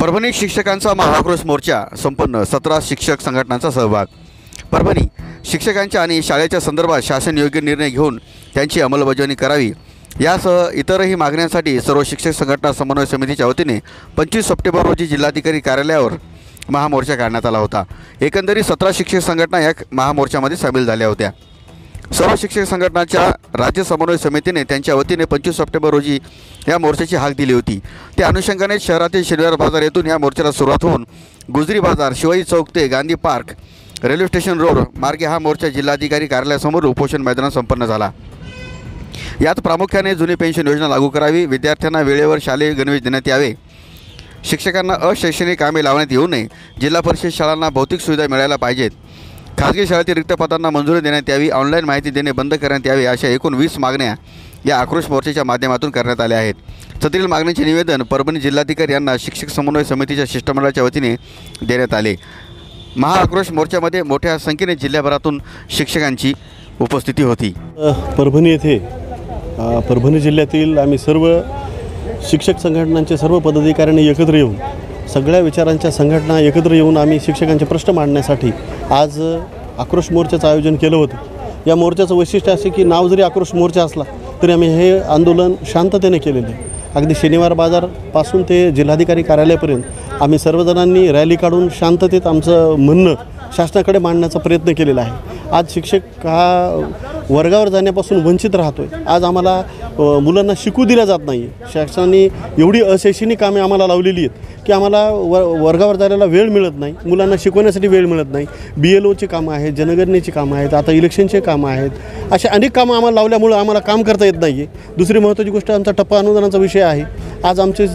परभणी शिक्षकांचा महाआक्रोश मोर्चा संपन्न, 17 शिक्षक संघटनांचा सहभाग। परभणी शिक्षकांच्या आणि शाळेच्या संदर्भात शासन योग्य निर्णय घेऊन त्यांची अंमलबजावणी करावी यासह इतरही मागण्यांसाठी सर्व शिक्षक संघटना समन्वय समितीच्या वतीने 25 सप्टेंबर रोजी जिल्हाधिकारी कार्यालयावर महामोर्चा काढण्यात आला होता। एकंदरीत 17 शिक्षक संघटना या महामोर्चामध्ये सामील झाल्या होत्या। सर्व शिक्षक संघटनांच्या राज्य समन्वय समितीने त्यांच्या वतीने 25 सप्टेंबर रोजी या मोर्चाची हाक दिली होती। त्या अनुषंगाने शहरातील शनिवार बाजार येथून या मोर्चाला सुरुवात होऊन गुजरी बाजार, शिवाजी चौक ते Gandhi park, railway station road मार्गे हा मोर्चा जिल्हाधिकारी कार्यालयासमोर उपोषण मैदानात संपन्न झाला। यात प्रामुख्याने जुनी पेन्शन योजना लागू करावी, विद्यार्थ्यांना वेळेवर शालेय गणवेश देण्यात यावे, शिक्षकांना अशैक्षणिक कामे लावण्यात येऊ नये, जिल्हा परिषद शाळांना भौतिक सुविधा मिळायला पाहिजेत, खासगी शाळेतील रिक्त पदांना मंजुरी देण्यात यावी, ऑनलाईन माहिती देणे बंद करण्यात यावे अशा एकूण 20 मागण्या या आक्रोश मोर्चाच्या माध्यमातून करण्यात आल्या आहेत। सदरील मागण्यांचे निवेदन परभणी जिल्हाधिकारी यांना शिक्षक समन्वय समितीच्या शिष्टमंडळाच्या वतीने देण्यात आले। महाआक्रोश मोर्चामध्ये मोठ्या संख्येने जिल्ह्याभरातून शिक्षकांची उपस्थिती होती। परभणी येथे परभणी जिल्ह्यातील आम्ही सर्व शिक्षक संघटनांचे सर्व पदाधिकाऱ्यांनी एकत्र येऊन सगळ्या विचारांच्या संघटना एकत्र येऊन आम्ही शिक्षकांचे प्रश्न मांडण्यासाठी आज आक्रोश मोर्चाचं आयोजन केलं होतं। या मोर्चाचं वैशिष्ट्य असे की नाव जरी आक्रोश मोर्चा असला तरी आम्ही हे आंदोलन शांततेने केलेले आहे। अगदी शनिवार बाजारपासून ते जिल्हाधिकारी कार्यालयापर्यंत आम्ही सर्वजणांनी रॅली काढून शांततेत आमचं म्हणणं शासनाकडे मांडण्याचा प्रयत्न केलेला आहे। आज शिक्षक हा वर्गावर जाण्यापासून वंचित राहतो आहे। आज आम्हाला मुलांना शिकू दिल्या जात नाही आहे। शासनाने एवढी अशैक्षणिक कामे आम्हाला लावलेली आहेत की आम्हाला वर्गावर जायला वेळ मिळत नाही, मुलांना शिकवण्यासाठी वेळ मिळत नाही। BLOची कामं आहेत, जनगणनेची कामं आहेत, आता इलेक्शनचे कामं आहेत, अशा अनेक कामं आम्हाला लावल्यामुळं आम्हाला काम करता येत नाही आहे। दुसरी महत्त्वाची गोष्ट आमचा टप्पा अनुदानाचा विषय आहे। आज आमचे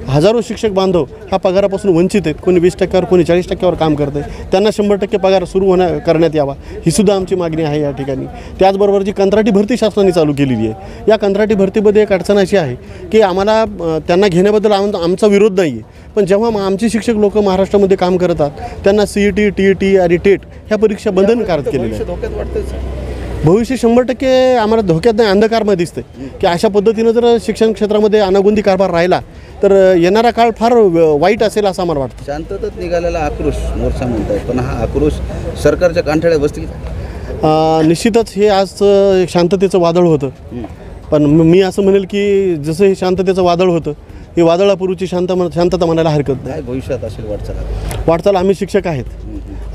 हजारो शिक्षक बांधव ह्या पगारापासून वंचित आहेत। कोणी 20% कोणी 40% काम करत आहे, त्यांना 100% पगार सुरू करण्यात यावा ही सुद्धा आमची मागणी आहे या ठिकाणी। त्याचबरोबर जी कंत्राटी भरती शासनाने चालू केलेली आहे, या कंत्राटी भरतीमध्ये एक अडचण अशी आहे की आम्हाला त्यांना घेण्याबद्दल आमचा विरोध नाही आहे, पण जेव्हा आमचे शिक्षक लोक महाराष्ट्रामध्ये काम करतात त्यांना CET, TET आणि TET ह्या परीक्षा बंधनकारक केलेल्या आहेत। भविष्य 100% आम्हाला धोक्यात नाही, अंधकारमध्ये दिसते की अशा पद्धतीनं जर शिक्षण क्षेत्रामध्ये अनागोंदी कारभार राहिला तर येणारा काळ फार वाईट असेल असं आम्हाला वाटतं। शांततेत निघालेला आक्रोश मोर्चा म्हणतात, पण हा आक्रोश सरकारच्या कांठाळ्या बसतील? निश्चितच हे आज शांततेचं वादळ होतं, पण मी असं म्हणेल की जसं हे शांततेचं वादळ होतं हे वादळापूर्वीची शांतता म्हणायला हरकत नाही। भविष्यात असेल वाटचाल आम्ही शिक्षक आहेत,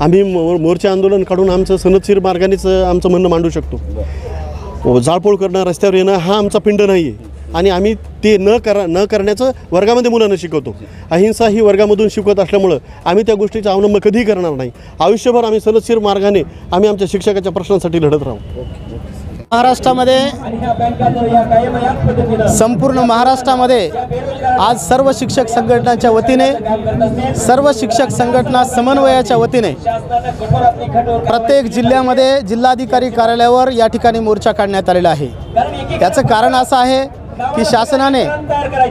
आम्ही मोर्चा आंदोलन काढून आमचं सनदशीर मार्गानेच आमचं म्हणणं मांडू शकतो। जाळपोळ करणं, रस्त्यावर येणं हा आमचा पिंड नाही आहे आणि आम्ही ते न करण्याचं वर्गामध्ये मुलांना शिकवतो। अहिंसा ही वर्गामधून शिकवत असल्यामुळं आम्ही त्या गोष्टीचा अवलंब कधीही करणार नाही। आयुष्यभर आम्ही सनदशीर मार्गाने आम्ही आमच्या शिक्षकाच्या प्रश्नांसाठी लढत राहू। महाराष्ट्रामध्ये संपूर्ण महाराष्ट्रामध्ये आज सर्व शिक्षक संघटनांच्या वतीने, सर्व शिक्षक संघटना समन्वयाच्या वतीने प्रत्येक जिल्ह्यामध्ये जिल्हाधिकारी कार्यालयावर या ठिकाणी मोर्चा काढण्यात आलेला आहे। याचं कारण असं आहे की शासनाने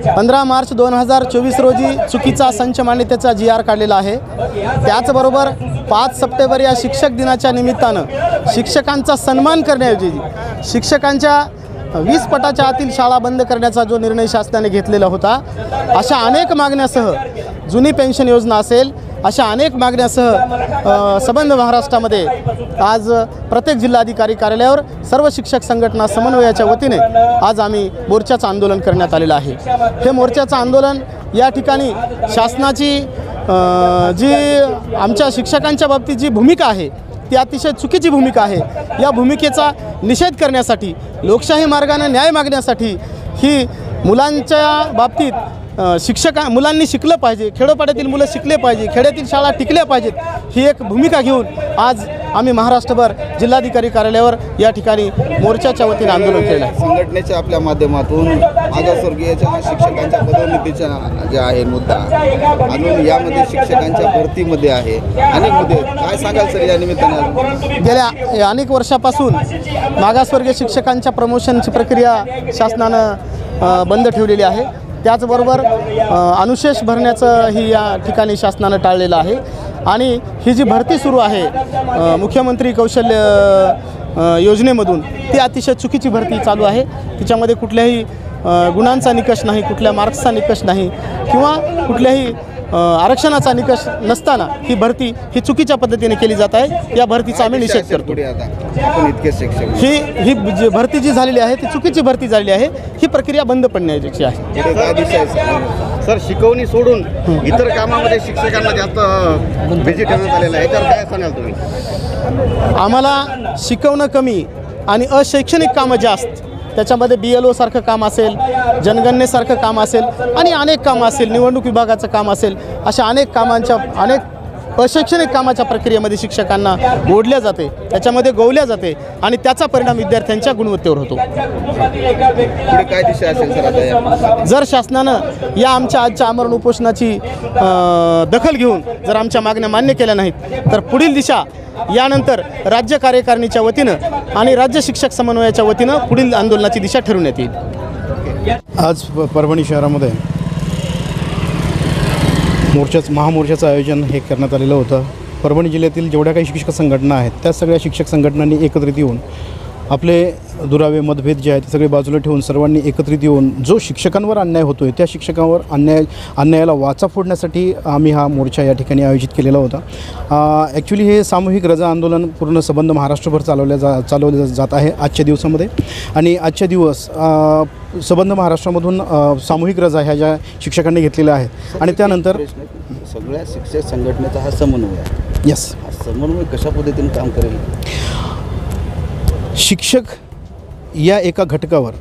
15 मार्च 2024 रोजी चुकीचा संच मान्यतेचा GR काढलेला आहे। त्याचबरोबर 5 सप्टेंबर या शिक्षक दिनाच्या निमित्तानं शिक्षकांचा सन्मान करण्याऐवजी शिक्षकांच्या 20 पटाच्या आतील शाळा बंद करण्याचा जो निर्णय शासनाने घेतलेला होता, अशा अनेक मागण्यासह जुनी पेन्शन योजना असेल, अशा अनेक मागण्यासह संबंध महाराष्ट्रामध्ये आज प्रत्येक जिल्हाधिकारी कार्यालयावर सर्व शिक्षक संघटना समन्वयाच्या वतीने आज आम्ही मोर्चाचं आंदोलन करण्यात आलेलं आहे। हे मोर्चाचं आंदोलन या ठिकाणी शासनाची जी आमच्या शिक्षकांच्या बाबतीत जी भूमिका आहे ती अतिशय चुकीची भूमिका आहे। या भूमिकेचा निषेध करण्यासाठी, लोकशाही मार्गाने न्याय मागण्यासाठी ही मुलांच्या बाबतीत मुलांनी शिकलं पाहिजे, खेडोपाड्यातील मुलं शिकले पाहिजे, खेड्यातील शाळा टिकल्या पाहिजेत, ही एक भूमिका घेऊन आज आम्ही महाराष्ट्रभर जिल्हाधिकारी कार्यालयावर या ठिकाणी मोर्चाच्या वतीने आंदोलन केलं आहे। संघटनेच्या आपल्या माध्यमातून मागासवर्गीयच्या शिक्षकांच्या पदोन्नतीचा जे आहे मुद्दा, अजून यामध्ये शिक्षकांच्या भरतीमध्ये आहे अनेक मुद्दे, काय सांगाल सर या निमित्ताने? गेल्या अनेक वर्षापासून मागासवर्गीय शिक्षकांच्या प्रमोशनची प्रक्रिया शासनानं बंद ठेवलेली आहे। त्याचबरोबर अनुशेष भरण्याचं ही या ठिकाणी शासनानं टाळलेलं आहे आणि ही जी भरती सुरू आहे मुख्यमंत्री कौशल्य योजनेमधून, ती अतिशय चुकीची भरती चालू आहे। तिच्यामध्ये कुठल्याही गुणांचा निकष नाही, कुठल्या मार्क्सचा निकष नाही किंवा कुठल्याही आरक्षणाचा निकष नसताना ही भरती ही चुकीच्या पद्धतीने केली जात आहे. या भरतीचा आम्ही निषेध करतो. पुढे आता आपण इतके शिक्षक ही भरती जी झालेली आहे ती चुकीची भरती झालेली आहे. ही प्रक्रिया बंद पडण्याची आहे. पुढे काय दिशा आहे? सर, शिकवणी सोडून इतर कामामध्ये शिक्षकांना जास्त बिझी ठेवण्यात आलेलं आहे. याच्यावर काय सांगाल तुम्ही? आम्हाला शिकवणं कमी आणि अशैक्षणिक कामं जास्त, त्याच्यामध्ये BLO सारखं काम असेल, जनगणनेसारखं काम असेल आणि अनेक कामं असेल, निवडणूक विभागाचं काम असेल, अशा अनेक अशैक्षणिक कामाच्या प्रक्रियेमध्ये शिक्षकांना ओढल्या जाते, त्याच्यामध्ये गोवल्या जाते आणि त्याचा परिणाम विद्यार्थ्यांच्या गुणवत्तेवर होतो. पुढे काय दिशा असेल सर आता या? जर शासनानं या आमच्या आजच्या आमरण उपोषणाची दखल घेऊन जर आमच्या मागण्या मान्य केल्या नाहीत तर पुढील दिशा यानंतर राज्य कार्यकारिणीच्या वतीनं आणि राज्य शिक्षक समन्वयाच्या वतीनं पुढील आंदोलनाची दिशा ठरवण्यात येईल. आज परभणी शहरामध्ये महामोर्चाचं आयोजन हे करण्यात आलेलं होतं. परभणी जिल्ह्यातील जेवढ्या काही शिक्षक संघटना आहेत त्या सगळ्या शिक्षक संघटनांनी एकत्रित येऊन आपले दुरावे मतभेद जे आहेत ते सगळे बाजूला ठेवून सर्वांनी एकत्रित येऊन जो शिक्षकांवर अन्याय होतो आहे त्या शिक्षकांवर अन्यायाला वाचा फोडण्यासाठी आम्ही हा मोर्चा या ठिकाणी आयोजित केलेला होता. ॲक्च्युली हे सामूहिक रजा आंदोलन पूर्ण संबंध महाराष्ट्रभर चालवलं जात आहे आजच्या दिवसामध्ये. आणि आजच्या दिवस संबंध महाराष्ट्रामधून सामूहिक रजा ह्या ज्या शिक्षकांनी घेतलेल्या आहेत आणि त्यानंतर सगळ्या शिक्षक संघटनेचा हा समन्वय आहे. यस, हा समन्वय कशा पद्धतीने काम करेल? शिक्षक या एका घटकावर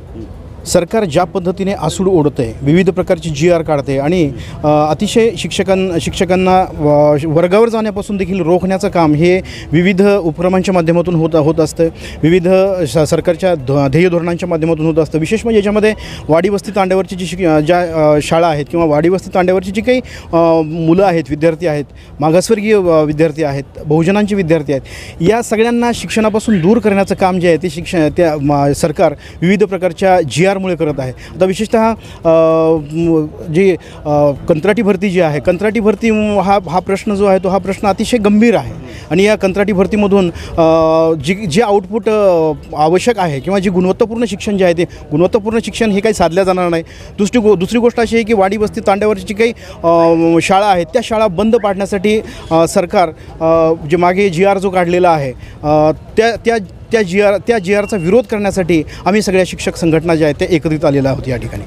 सरकार ज्या पद्धतीने आसूड ओढतं आहे, विविध प्रकारची GR काढते आणि अतिशय शिक्षकांना वर्गावर जाण्यापासून देखील रोखण्याचं काम हे विविध उपक्रमांच्या माध्यमातून होत असतं, विविध सरकारच्या ध्येय धोरणांच्या माध्यमातून होत असतं. विशेष म्हणजे याच्यामध्ये वाडी वस्ती तांड्यावरची ज्या शाळा आहेत किंवा वाडी वस्ती तांड्यावरची जी काही मुलं आहेत, विद्यार्थी आहेत, मागासवर्गीय विद्यार्थी आहेत, बहुजनांचे विद्यार्थी आहेत, या सगळ्यांना शिक्षणापासून दूर करण्याचं काम जे आहे ते सरकार विविध प्रकारच्या GR मुळे करत आहे. आता विशेषतः जी कंत्राटी भरती जी आहे, कंत्राटी भरती हा प्रश्न जो आहे तो हा प्रश्न अतिशय गंभीर आहे आणि या कंत्राटी भरतीमधून जे आउटपुट आवश्यक आहे किंवा जी गुणवत्तापूर्ण शिक्षण जे आहे ते गुणवत्तापूर्ण शिक्षण हे काही साधल्या जाणार नाही. दुसरी गोष्ट अशी आहे की वाडी वस्ती तांड्यावरची काही शाळा आहेत त्या शाळा बंद पाडण्यासाठी सरकार जे मागे GR जो काढलेला आहे त्या GRचा विरोध करण्यासाठी आम्ही सगळ्या शिक्षक संघटना ज्या आहेत त्या एकत्रित आलेल्या आहोत या ठिकाणी.